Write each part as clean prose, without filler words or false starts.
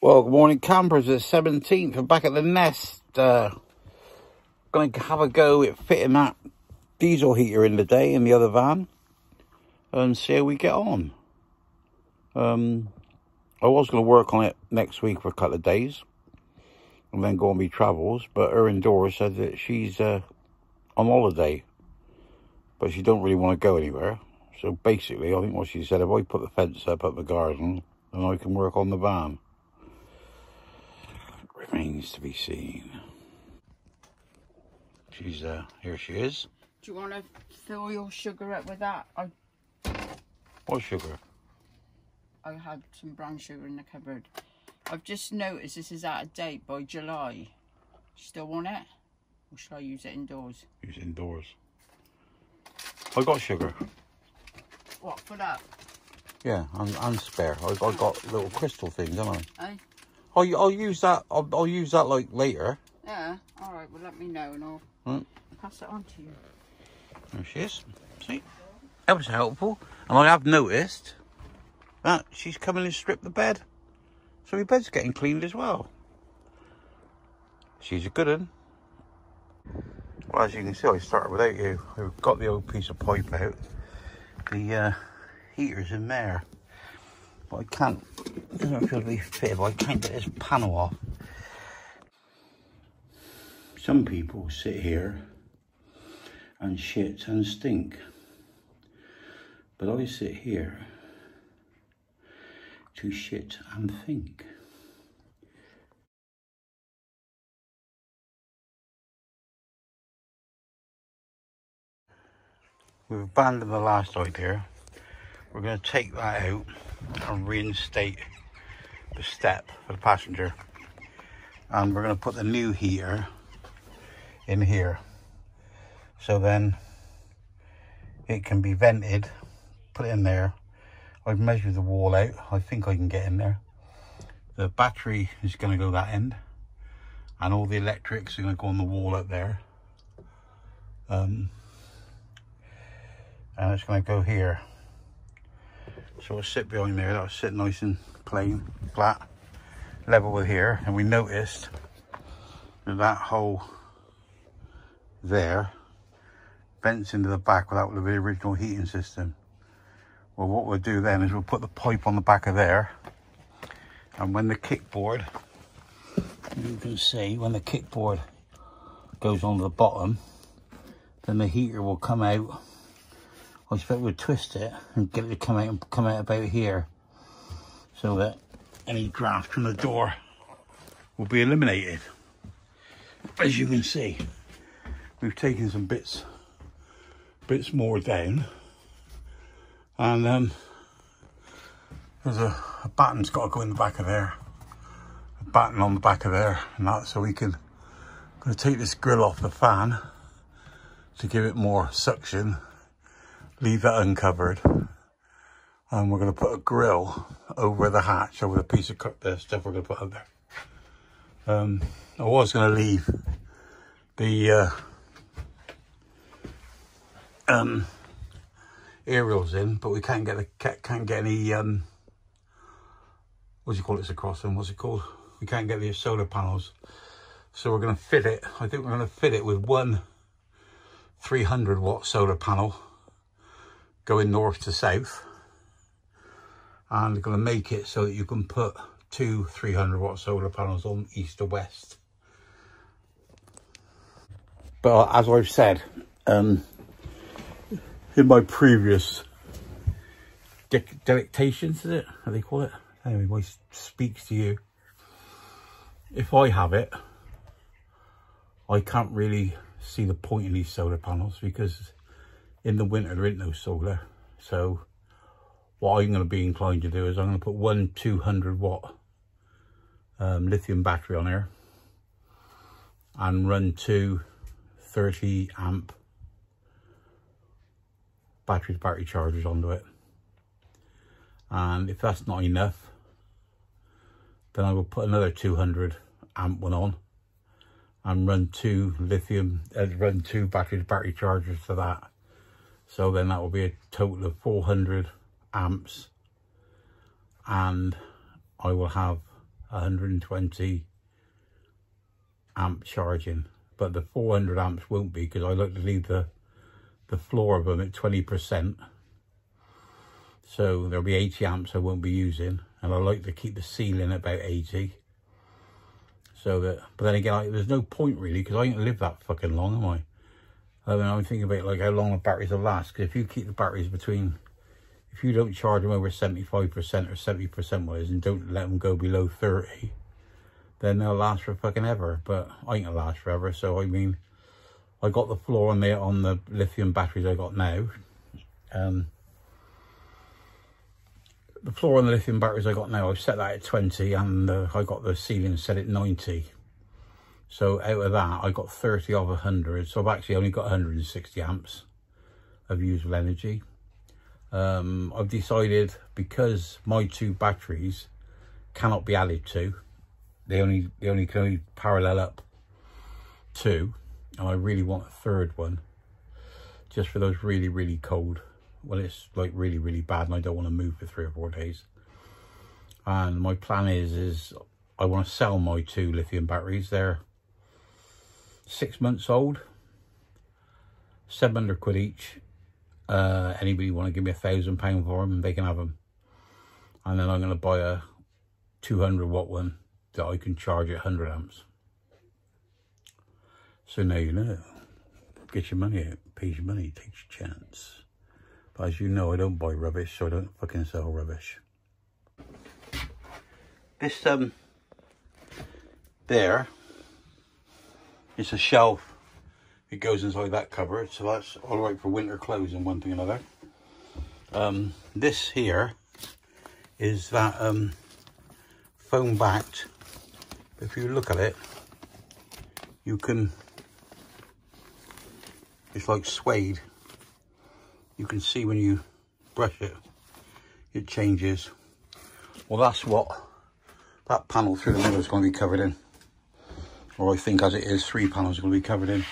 Well, good morning, campers. It's 17th. I'm back at the nest. Going to have a go at fitting that diesel heater in today in the other van and see how we get on. I was going to work on it next week for a couple of days and then go on my travels, but her indoors said that she's on holiday, but she don't really want to go anywhere. So basically, I think what she said, if I put the fence up the garden, then I can work on the van. Remains to be seen. She's here she is. Do you want to fill your sugar up with that? What sugar? I had some brown sugar in the cupboard. I've just noticed this is out of date by July. Still want it? Or shall I use it indoors? Use it indoors. I got sugar. What, for that? Yeah, and spare. I got little crystal things, haven't I? Eh? I'll use that. I'll use that like later. Yeah. All right. Well, let me know and I'll pass it on to you. There she is. See, that was helpful. And I have noticed that she's coming and stripped the bed, so my bed's getting cleaned as well. She's a good one. Well, as you can see, I started without you. I've got the old piece of pipe out. The heater's in there. But I can't, it doesn't feel to be fitted, but I can't get this panel off. Some people sit here and shit and stink. But I sit here to shit and think. We've abandoned the last idea. We're going to take that out and reinstate the step for the passenger. And we're going to put the new heater in here. So then it can be vented, put it in there. I've measured the wall out. I think I can get in there. The battery is going to go that end. And all the electrics are going to go on the wall up there. And it's going to go here. So it'll sit behind there. That'll sit nice and plain, flat, level with here. And we noticed that that hole there vents into the back without the original heating system. Well, what we'll do then is we'll put the pipe on the back of there. And when the kickboard, you can see when the kickboard goes on the bottom, then the heater will come out. I expect we'll twist it and get it to come out about here, so that any draft from the door will be eliminated. As you can see, we've taken some bits more down, and there's a batten's got to go in the back of there, a batten on the back of there, and that, so we can going to take this grill off the fan to give it more suction. Leave that uncovered, and we're going to put a grill over the hatch, over the piece of stuff we're going to put up there. I was going to leave the aerials in, but we can't get any what do you call it across them? What's it called? We can't get the solar panels, so we're going to fit it. I think we're going to fit it with one 300 watt solar panel going north to south, and going to make it so that you can put two 300 watt solar panels on east or west. But as I've said in my previous delectations, is it how they call it? Anyway, my speaks to you. If I have it, I can't really see the point in these solar panels, because in the winter there ain't no solar. So what I'm going to be inclined to do is I'm going to put one 200 watt lithium battery on here and run two 30 amp battery to battery chargers onto it. And if that's not enough, then I will put another 200 amp one on and run two battery to battery chargers to that. So then that will be a total of 400 amps, and I will have 120 amp charging, but the 400 amps won't be, because I like to leave the floor of them at 20%. So there'll be 80 amps I won't be using, and I like to keep the ceiling at about 80. So that, but then again, there's no point really, because I ain't live that fucking long, am I? I mean, I'm thinking about like how long the batteries will last. Because if you keep the batteries between, if you don't charge them over 75% or 70% wise, and don't let them go below 30, then they'll last for fucking ever. But I ain't gonna last forever. So I mean, I got the floor on there on the lithium batteries I got now. The floor on the lithium batteries I got now, I've set that at 20, and I got the ceiling set at 90. So out of that, I got 30 of 100. So I've actually only got 160 amps of usable energy. I've decided, because my two batteries cannot be added to, they only can parallel up two, and I really want a third one, just for those really, really cold, when it's like really, really bad and I don't want to move for 3 or 4 days. And my plan is I want to sell my two lithium batteries. They're 6 months old, 700 quid each. Anybody want to give me £1,000 for them, they can have them. And then I'm going to buy a 200 watt one that I can charge at 100 amps. So now you know. Get your money out, pays your money, takes your chance. But as you know, I don't buy rubbish, so I don't fucking sell rubbish. This there, it's a shelf. It goes inside that cupboard, so that's all right for winter clothes and one thing and another. This here is that foam backed. If you look at it, you can, it's like suede. You can see when you brush it, it changes. Well, that's what that panel through the middle is going to be covered in. Or I think, as it is, 3 panels are going to be covered in.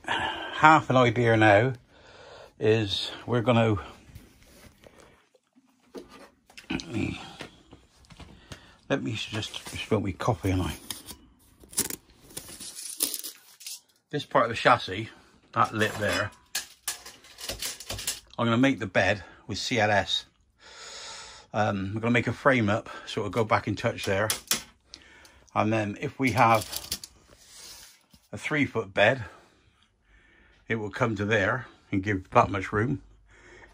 Half an idea now is we're going to, let me just spill me coffee, and this part of the chassis, that lip there, I'm going to make the bed with CLS. We're going to make a frame up, so it'll go back in touch there. And then if we have a 3-foot bed, it will come to there and give that much room.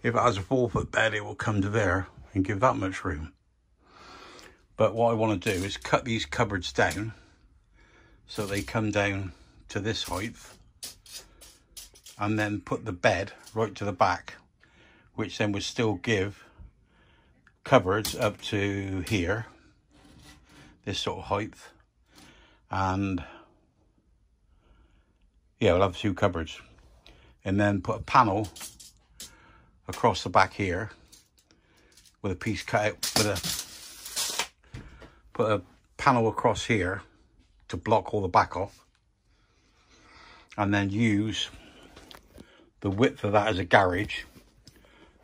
If it has a 4-foot bed, it will come to there and give that much room. But what I want to do is cut these cupboards down so they come down to this height, and then put the bed right to the back, which then would still give cupboards up to here, this sort of height. And yeah, we'll have 2 cupboards, and then put a panel across the back here with a piece cut out, with put a panel across here to block all the back off, and then use the width of that as a garage.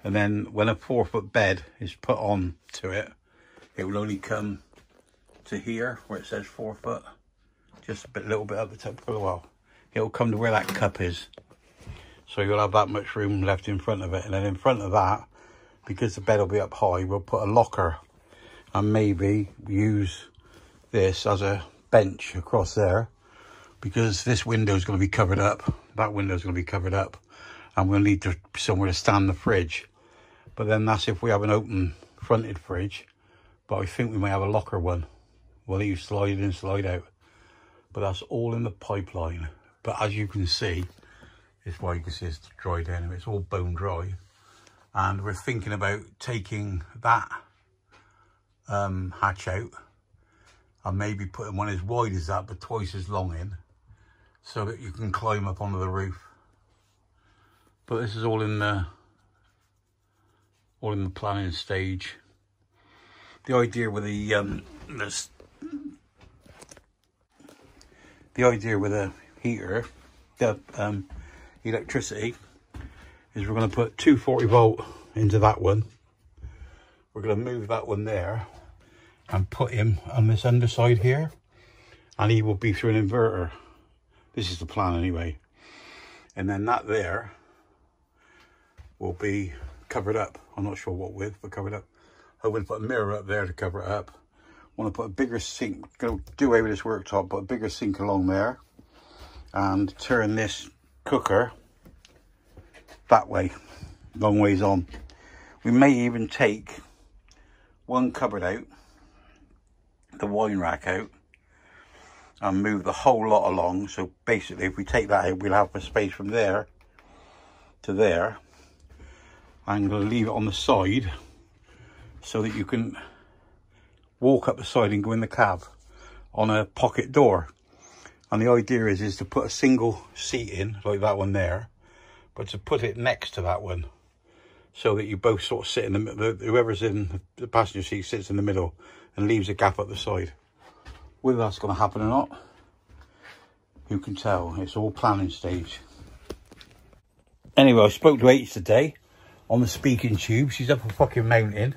And then when a 4-foot bed is put on to it, it will only come to here where it says 4 foot, just a little bit up the top. Well, it'll come to where that cup is, so you'll have that much room left in front of it. And then in front of that, because the bed will be up high, we'll put a locker, and maybe use this as a bench across there, because this window is going to be covered up, that window is going to be covered up, and we'll need somewhere to stand the fridge. But then that's if we have an open fronted fridge. But I think we may have a locker one. We'll let you slide in, slide out. But that's all in the pipeline. But as you can see, it's why you can see it's dried down. It's all bone dry. And we're thinking about taking that hatch out and maybe putting one as wide as that, but twice as long in, so that you can climb up onto the roof. But this is all in the planning stage. The idea with the heater, the electricity, is we're going to put 240 volt into that one. We're going to move that one there, and put him on this underside here, and he will be through an inverter. This is the plan anyway. And then that there will be covered up. I'm not sure what with, but covered up. I'm going to put a mirror up there to cover it up. I want to put a bigger sink, going to do away with this worktop, put a bigger sink along there, and turn this cooker that way, long ways on. We may even take one cupboard out, the wine rack out, and move the whole lot along. So basically, if we take that out, we'll have a space from there to there. I'm going to leave it on the side so that you can walk up the side and go in the cab on a pocket door. And the idea is to put a single seat in, like that one there, but to put it next to that one, so that you both sort of sit in the middle. Whoever's in the passenger seat sits in the middle and leaves a gap up the side. Whether that's going to happen or not, who can tell? It's all planning stage. Anyway, I spoke to H today on the speaking tube. She's up a fucking mountain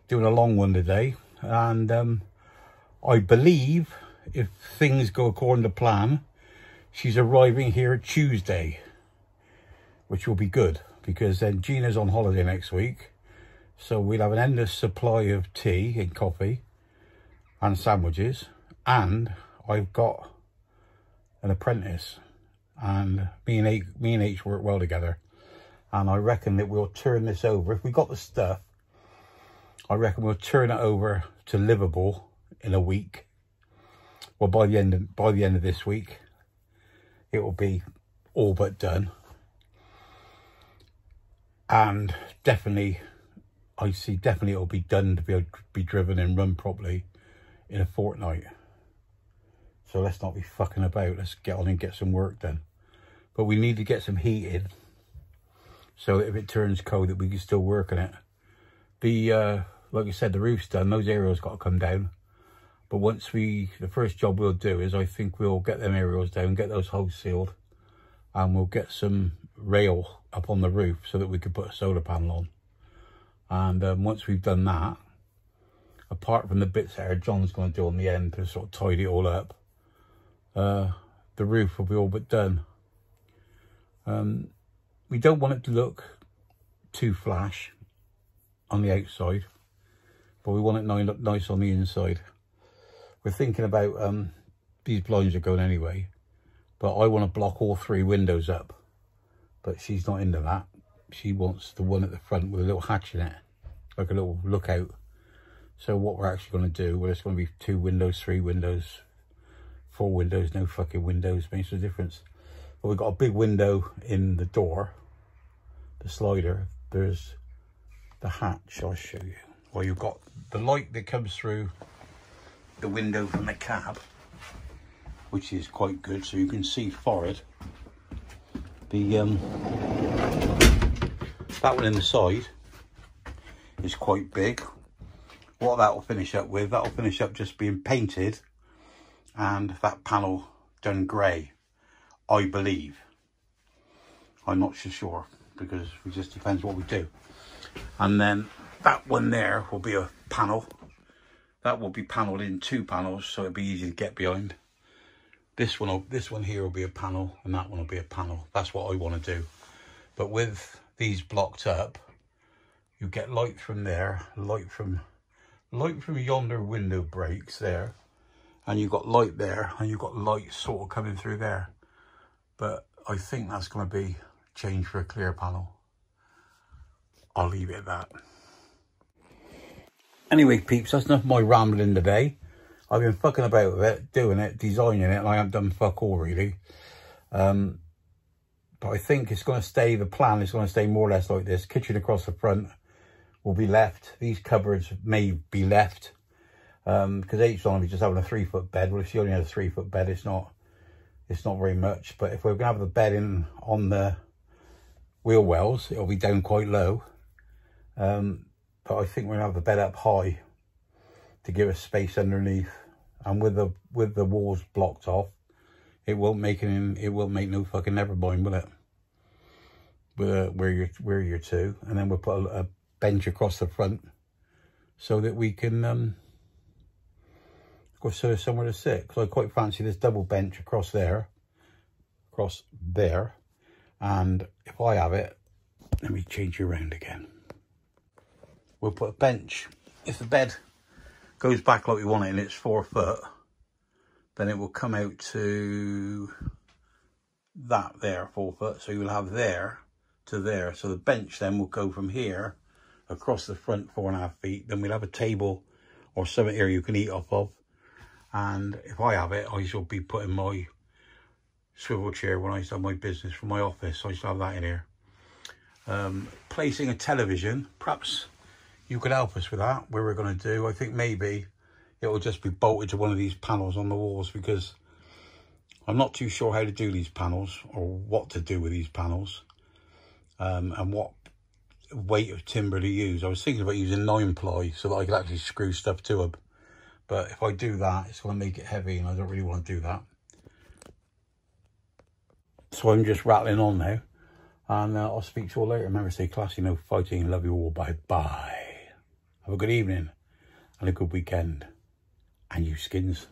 doing a long one today, and I believe, if things go according to plan, she's arriving here Tuesday, which will be good, because then Gina's on holiday next week, so we'll have an endless supply of tea and coffee and sandwiches. And I've got an apprentice, and me and H work well together, and I reckon that we'll turn this over. If we got the stuff, I reckon we'll turn it over to livable in a week. Well, by the end of this week, it will be all but done. And definitely, I see definitely it'll be done to be able to be driven and run properly in a fortnight. So let's not be fucking about. Let's get on and get some work done. But we need to get some heat in, so if it turns cold, that we can still work on it. The like I said, the roof's done. Those aerials got to come down. But once the first job we'll do is, I think we'll get them aerials down, get those holes sealed, and we'll get some rail up on the roof so that we can put a solar panel on. And once we've done that, apart from the bits that John's going to do on the end to sort of tidy it all up, the roof will be all but done. We don't want it to look too flash on the outside, but we want it look nice on the inside. We're thinking about, these blinds are going anyway, but I want to block all 3 windows up, but she's not into that. She wants the one at the front with a little hatch in it, like a little lookout. So what we're actually going to do, well, it's going to be 2 windows, 3 windows, 4 windows, no fucking windows, makes no difference. But we've got a big window in the door, the slider. There's the hatch, I'll show you. Well, you've got the light that comes through the window from the cab, which is quite good, so you can see forward. The that one in the side is quite big. What that will finish up with, that will finish up just being painted, and that panel done grey, I believe. I'm not so sure, because it just depends what we do. And then that one there will be a panel. That will be panelled in 2 panels, so it'll be easy to get behind. This one here will be a panel, and that one will be a panel. That's what I want to do. But with these blocked up, you get light from there, light from yonder window breaks there, and you've got light there, and you've got light sort of coming through there. But I think that's going to be changed for a clear panel. I'll leave it at that. Anyway, peeps, that's enough of my rambling today. I've been fucking about with it, doing it, designing it, and I haven't done fuck all really. But I think it's going to stay, the plan is going to stay more or less like this. Kitchen across the front will be left. These cupboards may be left. Because H on be just having a 3-foot bed. Well, if she only has a 3-foot bed, it's not very much. But if we're going to have the bed in on the wheel wells, it'll be down quite low. But I think we're going to have the bed up high to give us space underneath. And with the walls blocked off, it won't make no fucking nevermind, will it? Where you're 2, and then we'll put a bench across the front so that we can so there's somewhere to sit, because I quite fancy this double bench across there, and if I have it, let me change you around again. We'll put a bench. If the bed goes back like we want it and it's 4 foot, then it will come out to that there, 4 foot. So you'll have there to there. So the bench then will go from here across the front 4.5 feet. Then we'll have a table or something here you can eat off of. And if I have it, I shall be putting my swivel chair when I start my business from my office. So I shall have that in here. Placing a television, perhaps you could help us with that, where we're going to do. I think maybe it will just be bolted to one of these panels on the walls, because I'm not too sure how to do these panels or what to do with these panels, and what weight of timber to use. I was thinking about using 9-ply so that I could actually screw stuff to them. But if I do that, it's going to make it heavy, and I don't really want to do that. So I'm just rattling on now, and I'll speak to you all later. Remember, stay classy, no fighting. Love you all. Bye-bye. Have a good evening and a good weekend. And you skins.